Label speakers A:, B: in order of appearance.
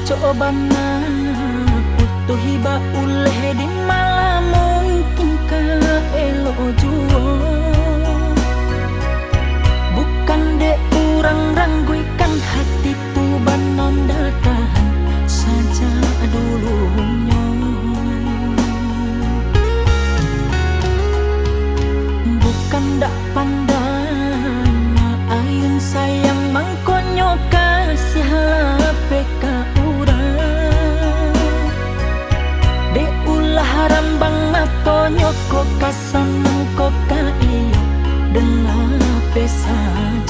A: Coba na putuh hiba uleh di malam mungkin ka elo juo. Bukan de urang rangguikan hati tu banon datahan saja dulunya. Bukan dak pandang ayun sayang mangkonyo kasih halape ka rambang matonyo ko kasanang ko kai dengan pesan